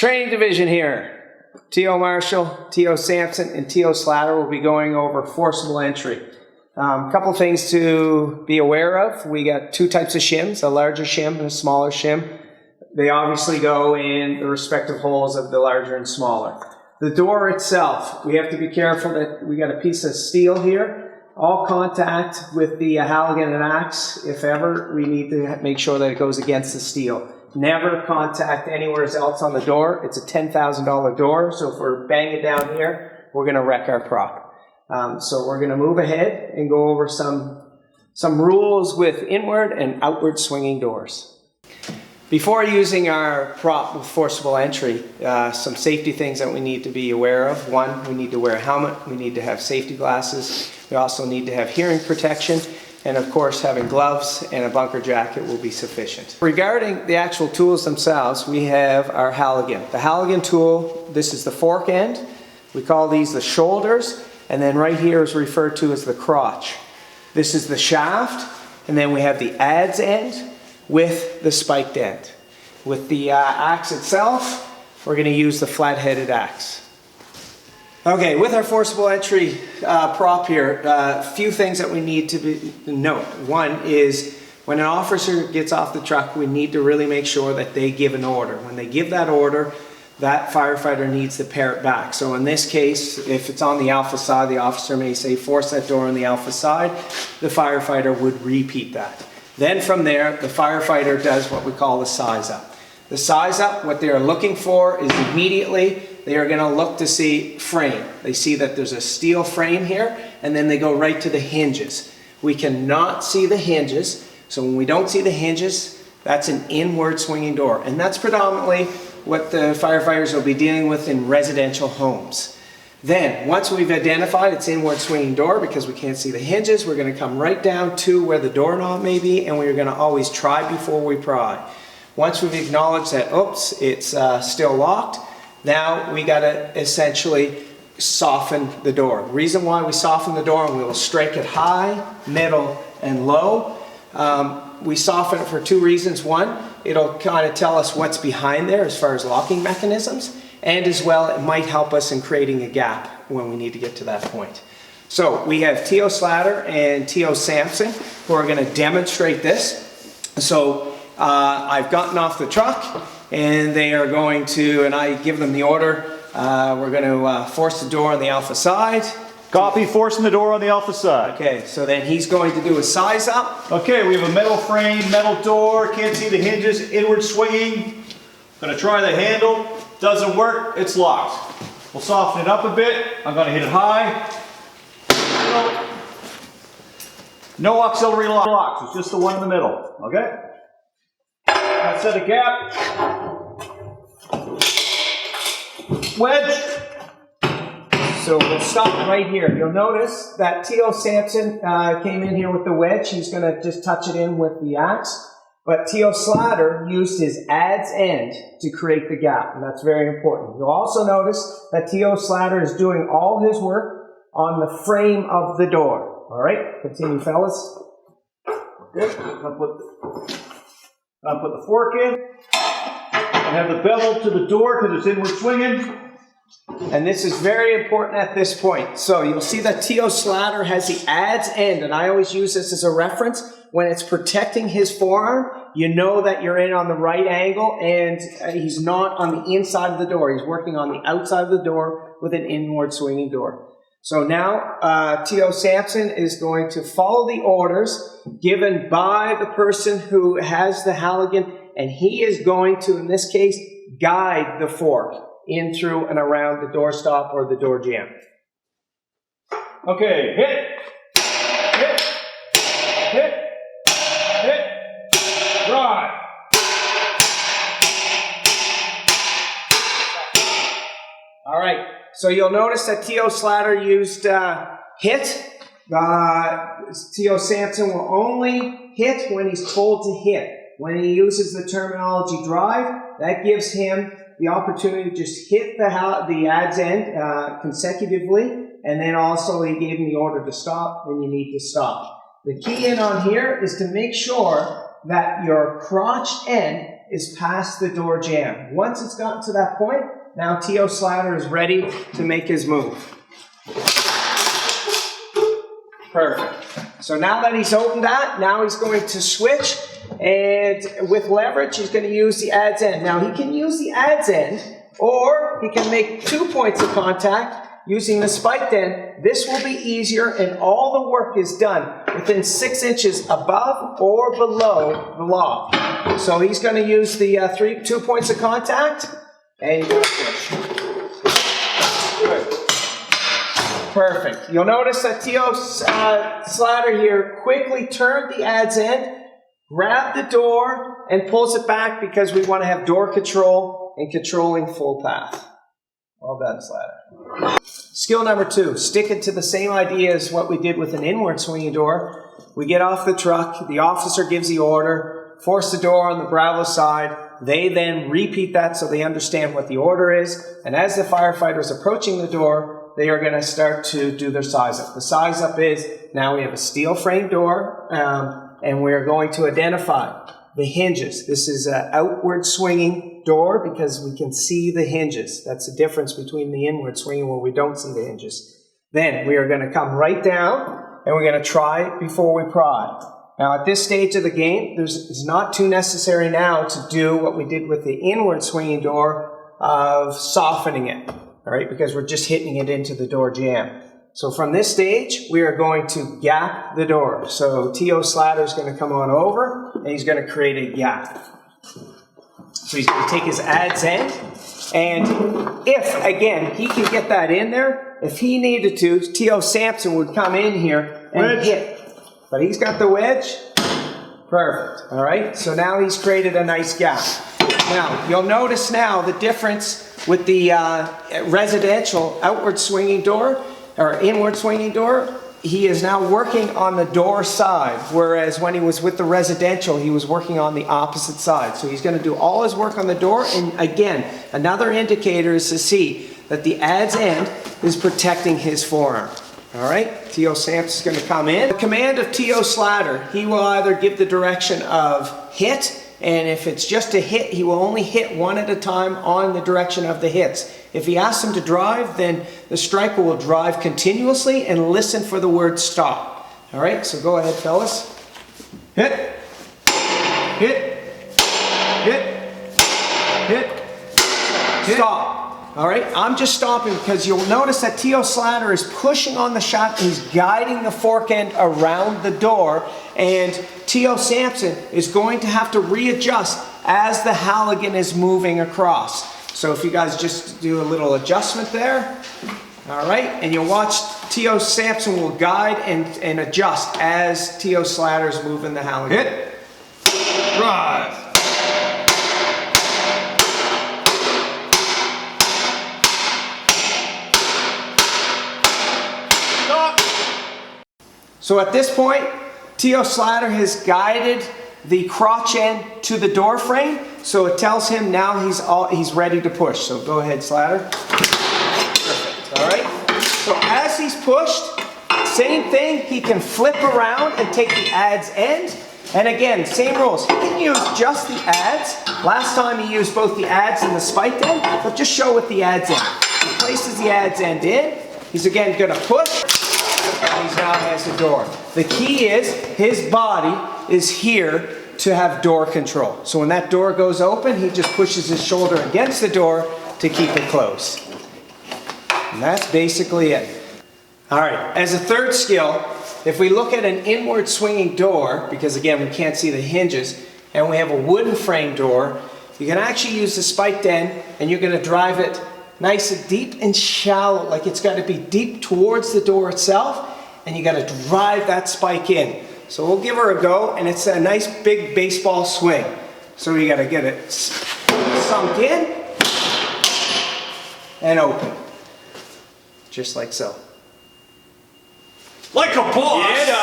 Training division here. T.O. Marshall, T.O. Sampson, and T.O. Slatter will be going over forcible entry. A couple things to be aware of. We got two types of shims, a larger shim and a smaller shim. They obviously go in the respective holes of the larger and smaller. The door itself, we have to be careful that we got a piece of steel here. All contact with the Halligan and axe, if ever, we need to make sure that it goes against the steel. Never contact anywhere else on the door. It's a $10,000 door, so if we're banging down here, we're going to wreck our prop. So we're going to move ahead and go over some rules with inward and outward swinging doors. Before using our prop with forcible entry, some safety things that we need to be aware of. One, we need to wear a helmet. We need to have safety glasses. We also need to have hearing protection. And of course, having gloves and a bunker jacket will be sufficient. Regarding the actual tools themselves, we have our Halligan. The Halligan tool, this is the fork end. We call these the shoulders. And then right here is referred to as the crotch. This is the shaft. And then we have the adze end with the spiked end. With the axe itself, we're going to use the flat-headed axe. Okay, with our forcible entry prop here, a few things that we need to note. One is when an officer gets off the truck, we need to really make sure that they give an order. When they give that order, that firefighter needs to pair it back. So in this case, if it's on the alpha side, the officer may say, force that door on the alpha side. The firefighter would repeat that. Then from there, the firefighter does what we call the size up. The size up, what they are looking for is immediately, they are going to look to see frame. They see that there's a steel frame here, and then they go right to the hinges. We cannot see the hinges, so when we don't see the hinges, that's an inward swinging door. And that's predominantly what the firefighters will be dealing with in residential homes. Then, once we've identified its inward swinging door, because we can't see the hinges, we're going to come right down to where the doorknob may be, and we're going to always try before we pry. Once we've acknowledged that, oops, it's still locked, now we got to essentially soften the door. The reason why we soften the door, and we will strike it high, middle, and low. We soften it for two reasons. One, it'll kind of tell us what's behind there as far as locking mechanisms. And as well, it might help us in creating a gap when we need to get to that point. So we have T.O. Slatter and T.O. Sampson who are going to demonstrate this. So I've gotten off the truck and they are going to, and I give them the order, we're going to force the door on the alpha side. Copy, forcing the door on the alpha side. Okay, so then he's going to do a size up. Okay, we have a metal frame, metal door, can't see the hinges, inward swinging. Gonna try the handle. Doesn't work, it's locked. We'll soften it up a bit. I'm going to hit it high. No auxiliary locks, it's just the one in the middle. Okay? I'll set a gap. Wedge. So we'll stop right here. You'll notice that T.O. Sampson came in here with the wedge. He's going to just touch it in with the axe. But T.O. Slatter used his adze end to create the gap, and that's very important. You'll also notice that T.O. Slatter is doing all his work on the frame of the door. All right, continue, fellas. Good. I'll put the fork in. I have the bevel to the door because it's inward swinging. And this is very important at this point. So you'll see that T.O. Slatter has the adze end, and I always use this as a reference. When it's protecting his forearm, you know that you're in on the right angle and he's not on the inside of the door. He's working on the outside of the door with an inward swinging door. So now T.O. Sampson is going to follow the orders given by the person who has the Halligan, and he is going to, in this case, guide the fork in through and around the door stop or the door jamb. Okay, hit, hit, hit. Drive. All right, so you'll notice that T.O. Slatter used hit. T.O. Sampson will only hit when he's told to hit. When he uses the terminology drive, that gives him the opportunity to just hit the adze end consecutively, and then also he gave him the order to stop, then you need to stop. The key in on here is to make sure that your crotch end is past the door jamb. Once it's gotten to that point, now T.O. Slatter is ready to make his move. Perfect. So now that he's opened that, now he's going to switch, and with leverage, he's going to use the adz end. Now he can use the adz end, or he can make 2 points of contact using the spiked end. This will be easier, and all the work is done within 6 inches above or below the lock. So he's going to use the 2 points of contact, and he's going to push. Good. Perfect. You'll notice that T.O. Slatter here quickly turned the adz end, grabbed the door, and pulls it back because we want to have door control and controlling full path. Well done, Slatter. Skill number 2, sticking to the same idea as what we did with an inward swinging door. We get off the truck, the officer gives the order, force the door on the Bravo side. They then repeat that so they understand what the order is. And as the firefighter is approaching the door, they are going to start to do their size up. The size up is, now we have a steel frame door, and we're going to identify the hinges. This is an outward swinging door because we can see the hinges. That's the difference between the inward swinging where we don't see the hinges. Then we are going to come right down and we're going to try before we pry. Now at this stage of the game, it's not too necessary now to do what we did with the inward swinging door of softening it, all right, because we're just hitting it into the door jamb. So from this stage, we are going to gap the door. So T.O. Slatter is going to come on over, and he's going to create a gap. So he's going to take his adz end, and if, again, he can get that in there, if he needed to, T.O. Sampson would come in here and hit. But he's got the wedge. Perfect. All right, so now he's created a nice gap. Now, you'll notice now the difference with the residential outward swinging door, or inward swinging door. He is now working on the door side, whereas when he was with the residential, he was working on the opposite side. So he's going to do all his work on the door, and again, another indicator is to see that the adz end is protecting his forearm. All right, T.O. Sampson is going to come in. The command of T.O. Slatter, he will either give the direction of hit, and if it's just a hit, he will only hit one at a time on the direction of the hits. If he asks him to drive, then the striker will drive continuously and listen for the word stop. All right, so go ahead, fellas. Hit, hit, hit, hit, stop. All right, I'm just stopping because you'll notice that T.O. Slatter is pushing on the shot and he's guiding the fork end around the door, and T.O. Sampson is going to have to readjust as the Halligan is moving across. So if you guys just do a little adjustment there, all right, and you'll watch T.O. Sampson will guide and adjust as T.O. Slatter is moving the Halligan. Hit, drive. So at this point, T.O. Slatter has guided the crotch end to the door frame, so it tells him now he's ready to push. So go ahead, Slatter. Perfect. All right. So as he's pushed, same thing. He can flip around and take the adz end. And again, same rules. He can use just the adz. Last time he used both the adz and the spiked end, but just show with the adz end. He places the adz end in. He's again going to push. And he now has the door. The key is his body is here to have door control. So when that door goes open, he just pushes his shoulder against the door to keep it closed. And that's basically it. All right, as a third skill, if we look at an inward swinging door, because again, we can't see the hinges, and we have a wooden frame door, you can actually use the spiked end, and you're going to drive it nice and deep and shallow, like it's got to be deep towards the door itself, and you got to drive that spike in. So we'll give her a go, and it's a nice big baseball swing. So you got to get it sunk in and open, just like so. Like a boss! Yeah.